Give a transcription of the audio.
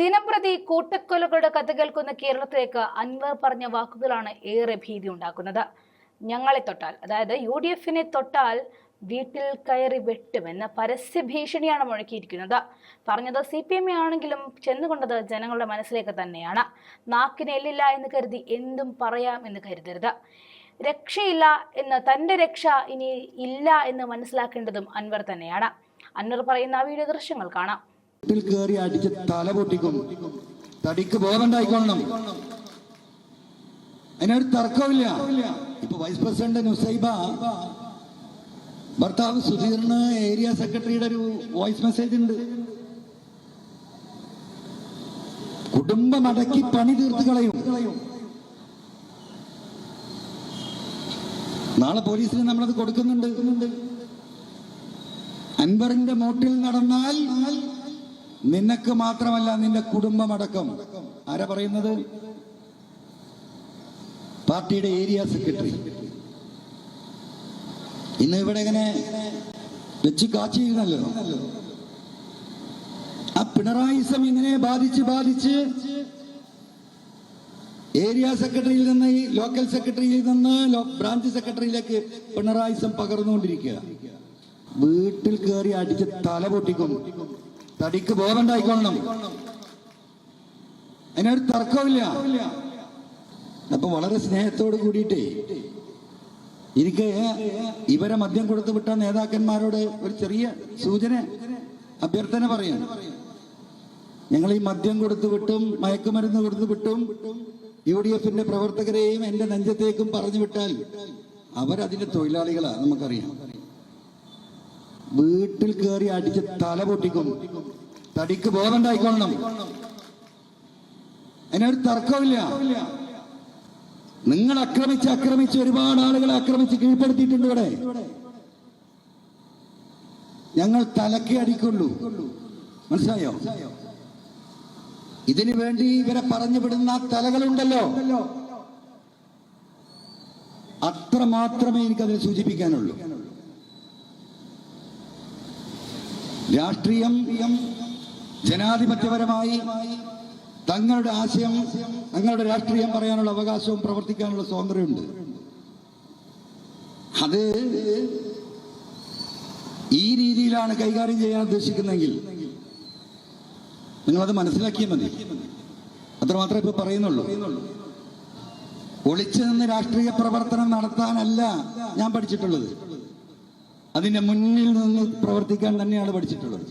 ദിനംപ്രതി കൂട്ടക്കൊലകളുടെ കഥ കേൾക്കുന്ന കേരളത്തിലേക്ക് അൻവർ പറഞ്ഞ വാക്കുകളാണ് ഏറെ ഭീതി ഉണ്ടാക്കുന്നത്. ഞങ്ങളെ തൊട്ടാൽ, അതായത് UDF-നെ തൊട്ടാൽ വീട്ടിൽ കയറി വെട്ടുമെന്ന് പരസ്യ ഭീഷണിയാണ് മുഴക്കിയിരിക്കുന്നത്. പറഞ്ഞത് CPM ആണെങ്കിലും ചെന്നുകൊണ്ടത് ജനങ്ങളുടെ മനസ്സിലേക്ക് തന്നെയാണ്. നാക്കിന് എല്ലില്ല എന്ന് കരുതി എന്തും പറയാം എന്ന് കരുതരുത്. രക്ഷയില്ല എന്ന്, തന്റെ രക്ഷ ഇനി ഇല്ല എന്ന് മനസ്സിലാക്കേണ്ടതും അൻവർ തന്നെയാണ്. അൻവർ പറയുന്ന ആ വീഡിയോ ദൃശ്യങ്ങൾ കാണാം. കയറി അടിച്ച് തല പൊട്ടിക്കും, തടിക്ക് ബോധമുണ്ടായിക്കൊള്ളണം. അതിനൊരു തർക്കമില്ല. ഇപ്പൊ വൈസ് പ്രസിഡന്റ് നുസൈബ ഭർത്താവ് സുധീറിന് ഏരിയ സെക്രട്ടറിയുടെ ഒരു വോയിസ് മെസ്സേജ് ഉണ്ട്. കുടുംബം അടക്കി പണി തീർത്ത് കളയും. നാളെ പോലീസിന് നമ്മളത് കൊടുക്കുന്നുണ്ട്. അൻവറിന്റെ മോട്ടിൽ നടന്നാൽ നിനക്ക് മാത്രമല്ല, നിന്റെ കുടുംബം അടക്കം. ആരാ പറയുന്നത്? പാർട്ടിയുടെ ഏരിയ സെക്രട്ടറി. ഇന്ന് ഇവിടെ ഇങ്ങനെ വെച്ച് കാച്ചിരുന്നല്ലോ. ആ പിണറായിസം ഇങ്ങനെ ബാധിച്ച് ഏരിയ സെക്രട്ടറിയിൽ നിന്ന്, ലോക്കൽ സെക്രട്ടറിയിൽ നിന്ന് ബ്രാഞ്ച് സെക്രട്ടറിയിലേക്ക് പിണറായിസം പകർന്നുകൊണ്ടിരിക്കുക. വീട്ടിൽ കയറി അടിച്ച് തല പൊട്ടിക്കും, തടിക്ക് ബോധമുണ്ടായിക്കൊള്ളണം. അതിനൊരു തർക്കമില്ല. അപ്പൊ വളരെ സ്നേഹത്തോട് കൂടിയിട്ടേ എനിക്ക് ഇവരെ മദ്യം കൊടുത്തു വിട്ട നേതാക്കന്മാരോട് ഒരു ചെറിയ സൂചന, അഭ്യർത്ഥന പറയാം. ഞങ്ങൾ ഈ മദ്യം കൊടുത്തു വിട്ടും മയക്കുമരുന്ന് കൊടുത്തു വിട്ടും UDF-ന്റെ പ്രവർത്തകരെയും എന്റെ നെഞ്ചത്തേക്കും പറഞ്ഞു വിട്ടാൽ അവരതിന്റെ തൊഴിലാളികളാ, നമുക്കറിയാം. വീട്ടിൽ കയറി അടിച്ച് തല പൊട്ടിക്കും, തടിക്ക് ബോധമുണ്ടായിക്കൊള്ളണം. അതിനൊരു തർക്കമില്ല. നിങ്ങൾ ആക്രമിച്ച് ഒരുപാട് ആളുകളെ ആക്രമിച്ച് കീഴ്പ്പെടുത്തിയിട്ടുണ്ട് ഇവിടെ. ഞങ്ങൾ തലക്ക് അടിക്കുള്ളൂ, മനസ്സിലായോ? ഇതിനു വേണ്ടി ഇവരെ പറഞ്ഞു വിടുന്ന തലകളുണ്ടല്ലോ, അത്ര മാത്രമേ എനിക്കതിനെ സൂചിപ്പിക്കാനുള്ളൂ. രാഷ്ട്രീയം ജനാധിപത്യപരമായി തങ്ങളുടെ ആശയം, തങ്ങളുടെ രാഷ്ട്രീയം പറയാനുള്ള അവകാശവും പ്രവർത്തിക്കാനുള്ള സ്വാതന്ത്ര്യമുണ്ട്. അത് ഈ രീതിയിലാണ് കൈകാര്യം ചെയ്യാൻ ഉദ്ദേശിക്കുന്നതെങ്കിൽ നിങ്ങളത് മനസ്സിലാക്കിയാൽ മതി. അത്രമാത്രമേ ഇപ്പൊ പറയുന്നുള്ളൂ. ഒളിച്ചു നിന്ന് രാഷ്ട്രീയ പ്രവർത്തനം നടത്താനല്ല ഞാൻ പഠിച്ചിട്ടുള്ളത്, അതിന്റെ മുന്നിൽ നിന്ന് പ്രവർത്തിക്കാൻ തന്നെയാണ് പഠിച്ചിട്ടുള്ളത്.